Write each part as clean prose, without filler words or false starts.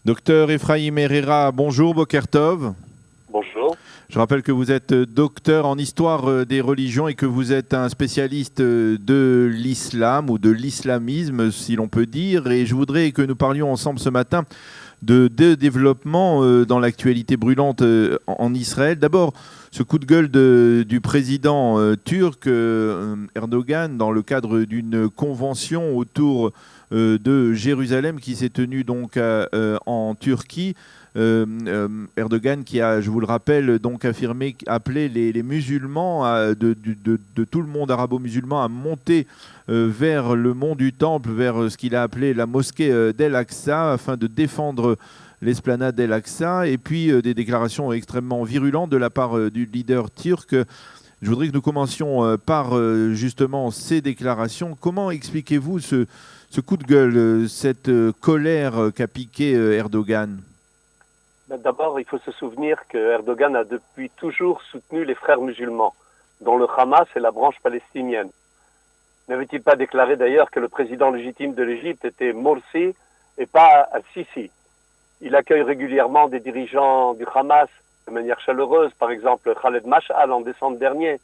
Docteur Ephraim Herrera, bonjour, Boker Tov. Bonjour. Je rappelle que vous êtes docteur en histoire des religions et que vous êtes un spécialiste de l'islam ou de l'islamisme, si l'on peut dire. Et je voudrais que nous parlions ensemble ce matin de deux développements dans l'actualité brûlante en Israël. D'abord, ce coup de gueule du président turc Erdogan dans le cadre d'une convention autour de Jérusalem qui s'est tenue donc en Turquie. Erdogan qui a, je vous le rappelle, donc appelé les musulmans de tout le monde arabo-musulman à monter vers le mont du Temple, vers ce qu'il a appelé la mosquée d'El-Aqsa, afin de défendre l'esplanade d'El-Aqsa, et puis des déclarations extrêmement virulentes de la part du leader turc. Je voudrais que nous commencions par justement ces déclarations. Comment expliquez-vous ce coup de gueule, cette colère qu'a piqué Erdogan ? D'abord, il faut se souvenir que Erdogan a depuis toujours soutenu les frères musulmans, dont le Hamas est la branche palestinienne. N'avait-il pas déclaré d'ailleurs que le président légitime de l'Égypte était Morsi et pas Al-Sisi? Il accueille régulièrement des dirigeants du Hamas de manière chaleureuse, par exemple Khaled Mash'al en décembre dernier.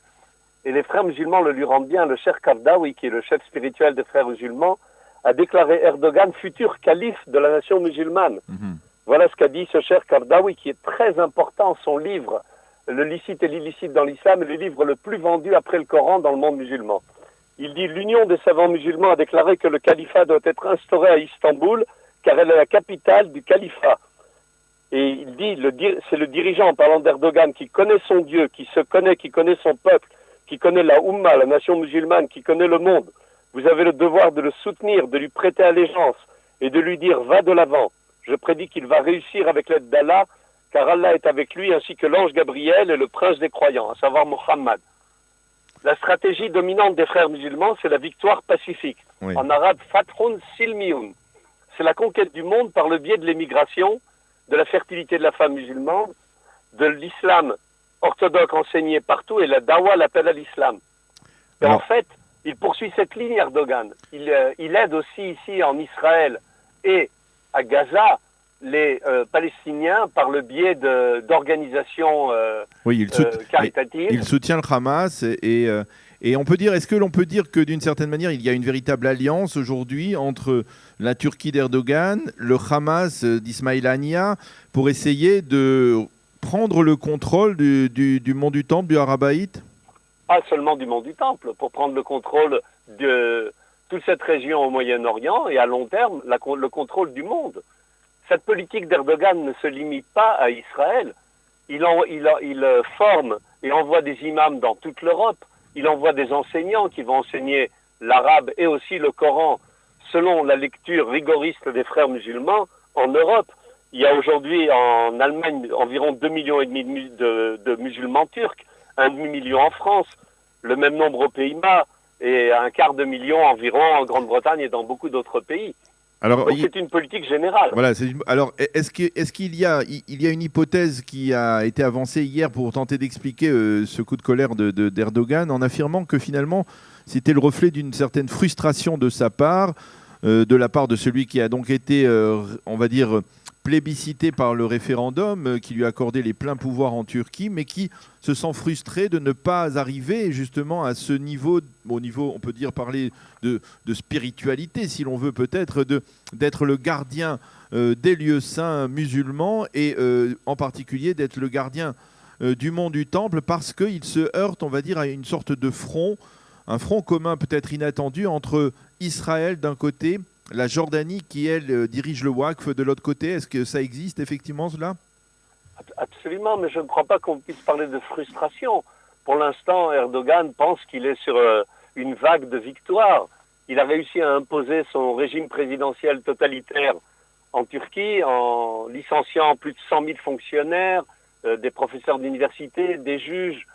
Et les frères musulmans le lui rendent bien. Le cheikh Qaradawi, qui est le chef spirituel des frères musulmans, a déclaré Erdogan futur calife de la nation musulmane. Voilà ce qu'a dit ce cheikh Qaradawi, qui est très important. Son livre, Le licite et l'illicite dans l'islam, est le livre le plus vendu après le Coran dans le monde musulman. Il dit « L'Union des savants musulmans a déclaré que le califat doit être instauré à Istanbul, car elle est la capitale du califat. » Et il dit, c'est le dirigeant, en parlant d'Erdogan, qui connaît son Dieu, qui se connaît, qui connaît son peuple, qui connaît la Oumma, la nation musulmane, qui connaît le monde. Vous avez le devoir de le soutenir, de lui prêter allégeance et de lui dire « Va de l'avant ». Je prédis qu'il va réussir avec l'aide d'Allah, car Allah est avec lui, ainsi que l'ange Gabriel et le prince des croyants, à savoir Mohammed. La stratégie dominante des frères musulmans, c'est la victoire pacifique. Oui. En arabe, Fathun Silmiyun. C'est la conquête du monde par le biais de l'émigration, de la fertilité de la femme musulmane, de l'islam orthodoxe enseigné partout, et la dawa l'appelle à l'islam. Et en fait, il poursuit cette ligne, Erdogan. Il aide aussi ici en Israël et à Gaza les Palestiniens par le biais d'organisations caritatives. Il soutient le Hamas et on peut dire, est-ce que l'on peut dire que d'une certaine manière, il y a une véritable alliance aujourd'hui entre la Turquie d'Erdogan, le Hamas d'Ismail Haniyeh, pour essayer de prendre le contrôle du mont du Temple, du Harabaït? Pas seulement du mont du Temple, pour prendre le contrôle de toute cette région au Moyen-Orient et à long terme, le contrôle du monde. Cette politique d'Erdogan ne se limite pas à Israël. Il forme et envoie des imams dans toute l'Europe. Il envoie des enseignants qui vont enseigner l'arabe et aussi le Coran selon la lecture rigoriste des frères musulmans en Europe. Il y a aujourd'hui en Allemagne environ 2,5 millions de musulmans turcs, 1,5 million en France, le même nombre aux Pays-Bas et 250 000 environ en Grande-Bretagne et dans beaucoup d'autres pays. Alors, c'est une politique générale. Voilà. Alors, est-ce qu'il y a une hypothèse qui a été avancée hier pour tenter d'expliquer ce coup de colère d'Erdogan en affirmant que finalement, c'était le reflet d'une certaine frustration de sa part, de la part de celui qui a donc été, on va dire, plébiscité par le référendum qui lui a accordé les pleins pouvoirs en Turquie, mais qui se sent frustré de ne pas arriver justement à ce niveau, au niveau, on peut dire, parler de spiritualité, si l'on veut peut-être, d'être le gardien des lieux saints musulmans et en particulier d'être le gardien du mont du Temple, parce qu'il se heurte, on va dire, à une sorte de front, un front commun peut-être inattendu entre Israël d'un côté, la Jordanie qui, elle, dirige le Waqf de l'autre côté. Est-ce que ça existe effectivement, cela? Absolument, mais je ne crois pas qu'on puisse parler de frustration. Pour l'instant, Erdogan pense qu'il est sur une vague de victoire. Il a réussi à imposer son régime présidentiel totalitaire en Turquie en licenciant plus de 100 000 fonctionnaires, des professeurs d'université, des juges,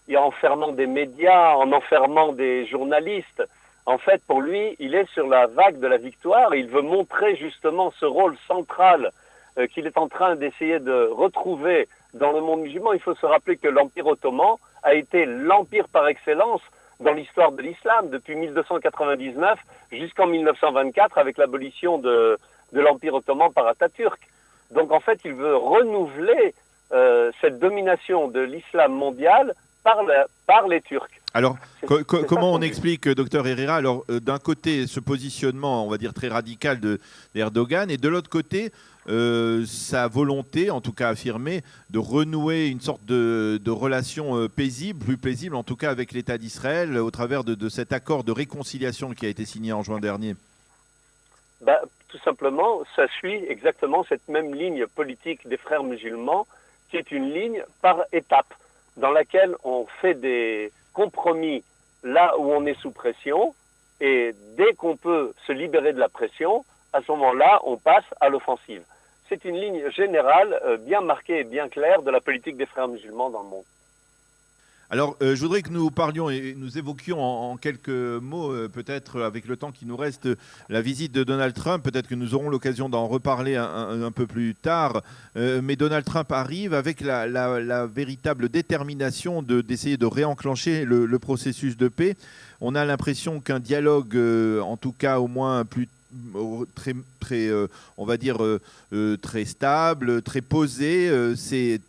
et en fermant des médias, en enfermant des journalistes. En fait, pour lui, il est sur la vague de la victoire et il veut montrer justement ce rôle central qu'il est en train d'essayer de retrouver dans le monde musulman. Il faut se rappeler que l'Empire ottoman a été l'empire par excellence dans l'histoire de l'islam depuis 1299 jusqu'en 1924 avec l'abolition de l'Empire ottoman par Atatürk. Donc en fait, il veut renouveler cette domination de l'islam mondial par les Turcs. Alors, comment on explique, docteur Herrera, alors d'un côté ce positionnement, on va dire très radical d'Erdogan, et de l'autre côté sa volonté, en tout cas affirmée, de renouer une sorte de relation paisible, plus paisible en tout cas avec l'État d'Israël, au travers de cet accord de réconciliation qui a été signé en juin dernier? Tout simplement, ça suit exactement cette même ligne politique des frères musulmans, qui est une ligne par étapes, dans laquelle on fait des compromis là où on est sous pression, et dès qu'on peut se libérer de la pression, à ce moment-là, on passe à l'offensive. C'est une ligne générale bien marquée et bien claire de la politique des frères musulmans dans le monde. Alors, je voudrais que nous parlions et nous évoquions en quelques mots, peut-être avec le temps qui nous reste, la visite de Donald Trump. Peut-être que nous aurons l'occasion d'en reparler un peu plus tard. Mais Donald Trump arrive avec la véritable détermination d'essayer de réenclencher le processus de paix. On a l'impression qu'un dialogue, en tout cas au moins très on va dire très stable, très posé, s'est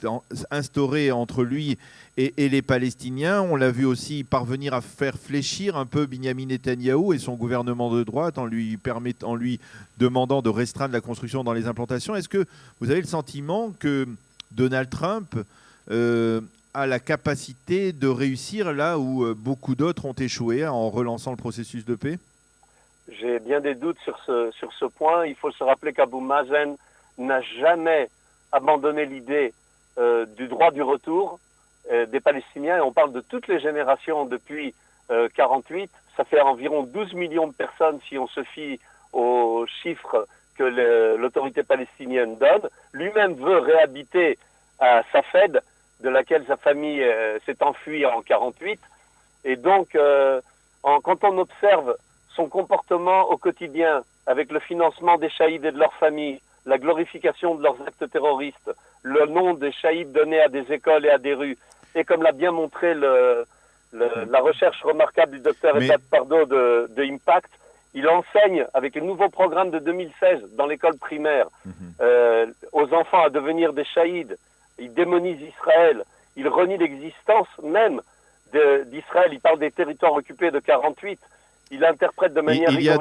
instauré entre lui et les Palestiniens. On l'a vu aussi parvenir à faire fléchir un peu Binyamin Netanyahou et son gouvernement de droite en lui demandant de restreindre la construction dans les implantations. Est-ce que vous avez le sentiment que Donald Trump a la capacité de réussir là où beaucoup d'autres ont échoué en relançant le processus de paix? J'ai bien des doutes sur ce point. Il faut se rappeler qu'Abou Mazen n'a jamais abandonné l'idée du droit du retour des Palestiniens. Et on parle de toutes les générations depuis 1948. Ça fait environ 12 millions de personnes si on se fie aux chiffres que l'autorité palestinienne donne. Lui-même veut réhabiter à Safed, de laquelle sa famille s'est enfuie en 1948. Et donc, quand on observe son comportement au quotidien, avec le financement des shahids et de leurs familles, la glorification de leurs actes terroristes, le nom des shahids donnés à des écoles et à des rues, et comme l'a bien montré la recherche remarquable du docteur Edad Pardo de Impact, il enseigne avec le nouveau programme de 2016 dans l'école primaire aux enfants à devenir des shahids. Il démonise Israël, il renie l'existence même d'Israël, il parle des territoires occupés de 1948. Il interprète de manière il y a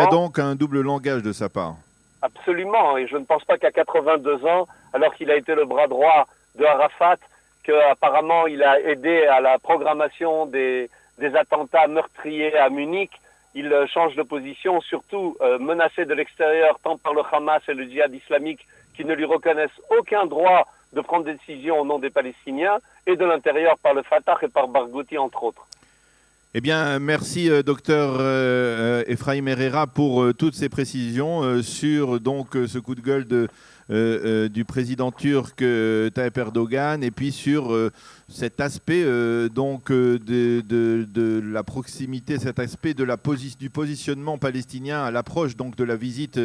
donc un double langage de sa part. Absolument, et je ne pense pas qu'à 82 ans, alors qu'il a été le bras droit de Arafat, qu'apparemment il a aidé à la programmation des attentats meurtriers à Munich, il change de position, surtout menacé de l'extérieur tant par le Hamas et le djihad islamique qui ne lui reconnaissent aucun droit de prendre des décisions au nom des Palestiniens, et de l'intérieur par le Fatah et par Barghouti entre autres. Eh bien, merci docteur Efraïm Herrera pour toutes ces précisions sur donc ce coup de gueule du président turc Tayyip Erdogan, et puis sur cet aspect donc de la proximité, cet aspect du positionnement palestinien à l'approche donc de la visite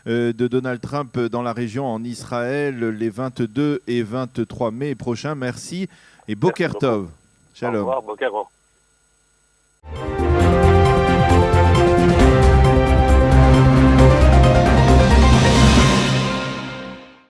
de Donald Trump dans la région en Israël les 22 et 23 mai prochains. Merci et Boker Tov. Shalom. Au revoir, Boker.